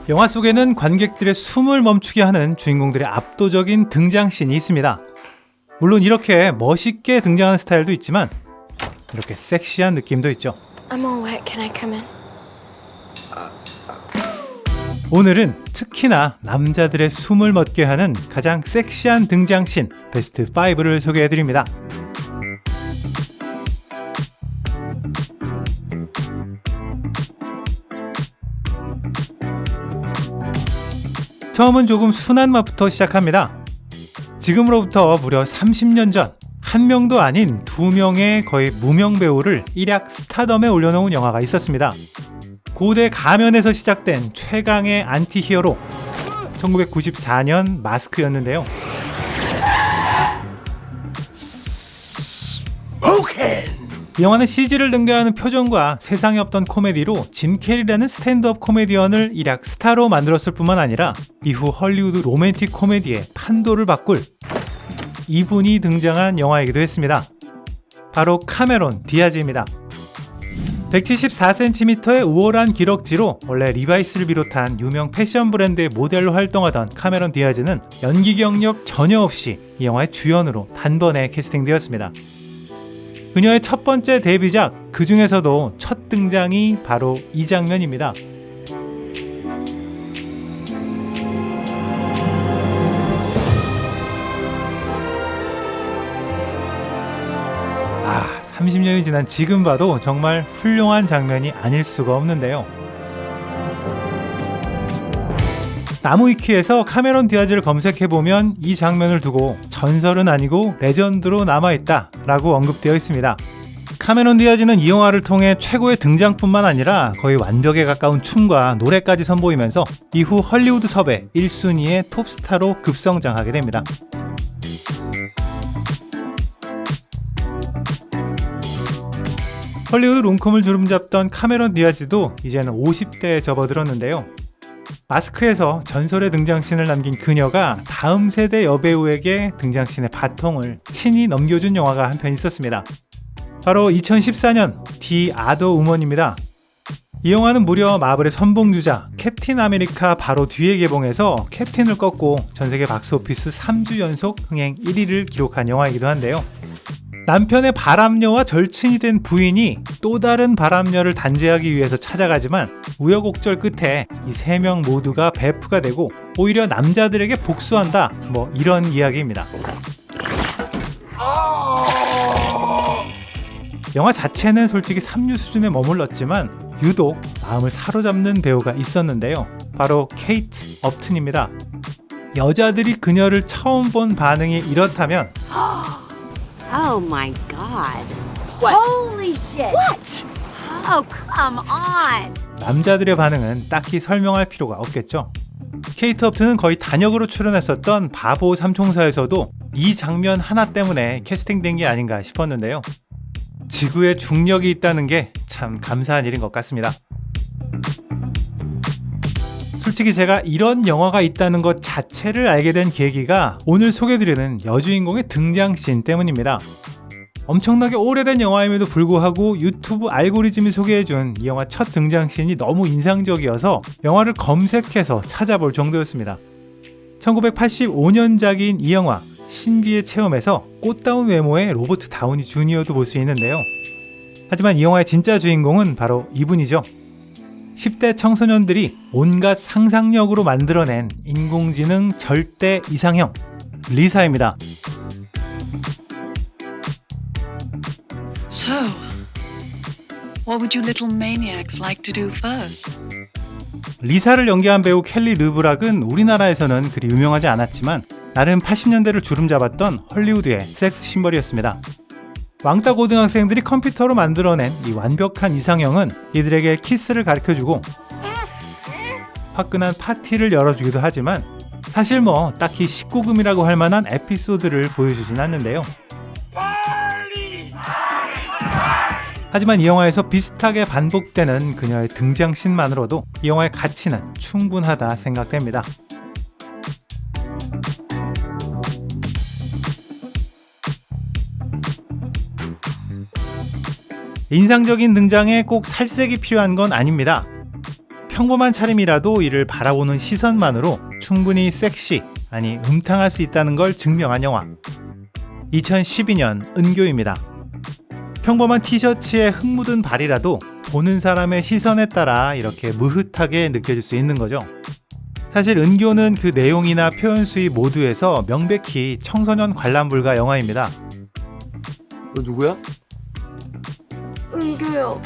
영화 속에는 관객들의 숨을 멈추게 하는 주인공들의 압도적인 등장씬이 있습니다. 물론 이렇게 멋있게 등장하는 스타일도 있지만 이렇게 섹시한 느낌도 있죠. I'm all wet. Can I come in? 오늘은 특히나 남자들의 숨을 멎게 하는 가장 섹시한 등장씬 베스트 5를 소개해드립니다. 처음은 조금 순한 맛부터 시작합니다. 지금으로부터 무려 30년 전 한 명도 아닌 두 명의 거의 무명 배우를 일약 스타덤에 올려놓은 영화가 있었습니다. 고대 가면에서 시작된 최강의 안티히어로 1994년 마스크였는데요. 이 영화는 CG를 능가하는 표정과 세상에 없던 코미디로 짐 캐리라는 스탠드업 코미디언을 일약 스타로 만들었을 뿐만 아니라 이후 헐리우드 로맨틱 코미디의 판도를 바꿀 이분이 등장한 영화이기도 했습니다. 바로 카메론 디아즈입니다. 174cm의 우월한 기럭지로 원래 리바이스를 비롯한 유명 패션 브랜드의 모델로 활동하던 카메론 디아즈는 연기 경력 전혀 없이 이 영화의 주연으로 단번에 캐스팅되었습니다. 그녀의 첫 번째 데뷔작, 그 중에서도 첫 등장이 바로 이 장면입니다. 30년이 지난 지금 봐도 정말 훌륭한 장면이 아닐 수가 없는데요. 나무위키에서 카메론 디아즈를 검색해보면 이 장면을 두고 전설은 아니고 레전드로 남아있다 라고 언급되어 있습니다. 카메론 디아즈는 이 영화를 통해 최고의 등장뿐만 아니라 거의 완벽에 가까운 춤과 노래까지 선보이면서 이후 헐리우드 섭외 1순위의 톱스타로 급성장하게 됩니다. 헐리우드 롬콤을 주름잡던 카메론 디아즈도 이제는 50대에 접어들었는데요. 마스크에서 전설의 등장신을 남긴 그녀가 다음 세대 여배우에게 등장신의 바통을 친히 넘겨준 영화가 한 편 있었습니다. 바로 2014년 디 아더 우먼입니다. 이 영화는 무려 마블의 선봉주자 캡틴 아메리카 바로 뒤에 개봉해서 캡틴을 꺾고 전세계 박스오피스 3주 연속 흥행 1위를 기록한 영화이기도 한데요. 남편의 바람녀와 절친이 된 부인이 또 다른 바람녀를 단죄하기 위해서 찾아가지만 우여곡절 끝에 이 세 명 모두가 베프가 되고 오히려 남자들에게 복수한다, 뭐 이런 이야기입니다. 영화 자체는 솔직히 3류 수준에 머물렀지만 유독 마음을 사로잡는 배우가 있었는데요. 바로 케이트 업튼입니다. 여자들이 그녀를 처음 본 반응이 이렇다면 Oh my god. What? Holy shit. What? Oh, come on. 남자들의 반응은 딱히 설명할 필요가 없겠죠. 케이트 업튼은 거의 단역으로 출연했었던 바보 삼총사에서도 이 장면 하나 때문에 캐스팅된 게 아닌가 싶었는데요. 지구에 중력이 있다는 게 참 감사한 일인 것 같습니다. 솔직히 제가 이런 영화가 있다는 것 자체를 알게 된 계기가 오늘 소개해드리는 여주인공의 등장씬 때문입니다. 엄청나게 오래된 영화임에도 불구하고 유튜브 알고리즘이 소개해준 이 영화 첫 등장씬이 너무 인상적이어서 영화를 검색해서 찾아볼 정도였습니다. 1985년작인 이 영화 신비의 체험에서 꽃다운 외모의 로버트 다우니 주니어도 볼 수 있는데요. 하지만 이 영화의 진짜 주인공은 바로 이분이죠. 10대 청소년들이 온갖 상상력으로 만들어낸 인공지능 절대 이상형 리사입니다. So, what would you little maniacs like to do first? 리사를 연기한 배우 켈리 르브락은 우리나라에서는 그리 유명하지 않았지만 나름 80년대를 주름잡았던 헐리우드의 섹스 심벌이었습니다. 왕따 고등학생들이 컴퓨터로 만들어낸 이 완벽한 이상형은 이들에게 키스를 가르쳐주고 화끈한 파티를 열어주기도 하지만 사실 뭐 딱히 19금이라고 할 만한 에피소드를 보여주진 않는데요. 하지만 이 영화에서 비슷하게 반복되는 그녀의 등장씬만으로도 이 영화의 가치는 충분하다 생각됩니다. 인상적인 등장에 꼭 살색이 필요한 건 아닙니다. 평범한 차림이라도 이를 바라보는 시선만으로 충분히 섹시, 아니 음탕할 수 있다는 걸 증명한 영화. 2012년 은교입니다. 평범한 티셔츠에 흙 묻은 발이라도 보는 사람의 시선에 따라 이렇게 무흐하게 느껴질 수 있는 거죠. 사실 은교는 그 내용이나 표현 수위 모두에서 명백히 청소년 관람 불가 영화입니다. 너 누구야? 은교요.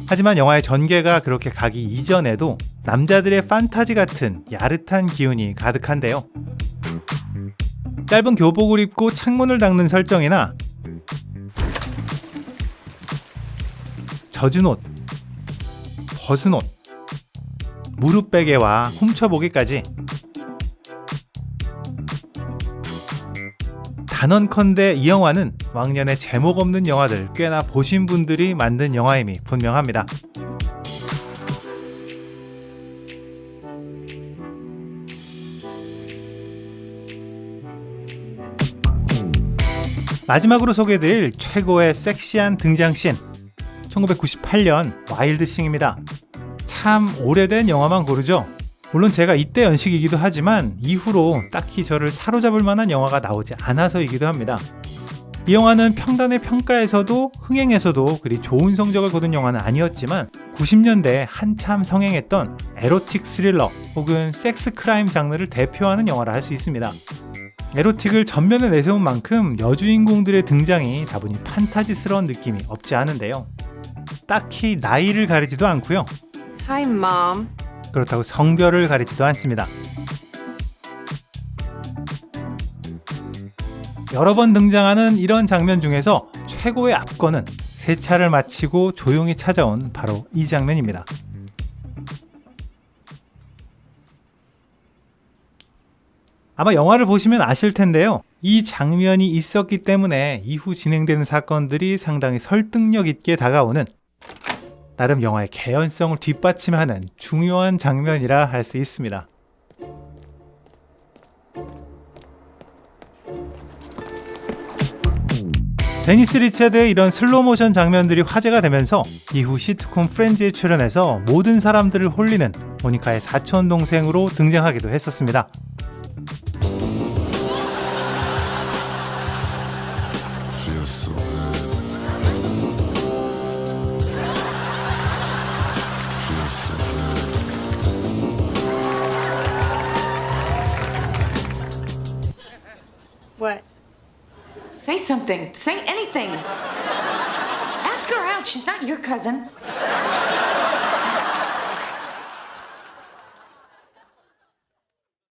하지만 영화의 전개가 그렇게 가기 이전에도 남자들의 판타지 같은 야릇한 기운이 가득한데요. 짧은 교복을 입고 창문을 닦는 설정이나 젖은 옷, 벗은 옷, 무릎 베개와 훔쳐보기까지 단언컨대 이 영화는 왕년에 제목 없는 영화들 꽤나 보신 분들이 만든 영화임이 분명합니다. 마지막으로 소개해드릴 최고의 섹시한 등장씬, 1998년 와일드싱입니다. 참 오래된 영화만 고르죠. 물론 제가 이때 연식이기도 하지만 이후로 딱히 저를 사로잡을 만한 영화가 나오지 않아서이기도 합니다. 이 영화는 평단의 평가에서도 흥행에서도 그리 좋은 성적을 거둔 영화는 아니었지만 90년대에 한참 성행했던 에로틱 스릴러 혹은 섹스 크라임 장르를 대표하는 영화라 할 수 있습니다. 에로틱을 전면에 내세운 만큼 여주인공들의 등장이 다분히 판타지스러운 느낌이 없지 않은데요. 딱히 나이를 가리지도 않고요. Hi, Mom. 그렇다고 성별을 가리지도 않습니다. 여러 번 등장하는 이런 장면 중에서 최고의 압권은 세차를 마치고 조용히 찾아온 바로 이 장면입니다. 아마 영화를 보시면 아실 텐데요. 이 장면이 있었기 때문에 이후 진행되는 사건들이 상당히 설득력 있게 다가오는, 나름 영화의 개연성을 뒷받침하는 중요한 장면이라 할 수 있습니다. 데니스 리처드의 이런 슬로모션 장면들이 화제가 되면서 이후 시트콤 프렌즈에 출연해서 모든 사람들을 홀리는 모니카의 사촌 동생으로 등장하기도 했었습니다. What? Say something. Say anything. Ask her out. She's not your cousin.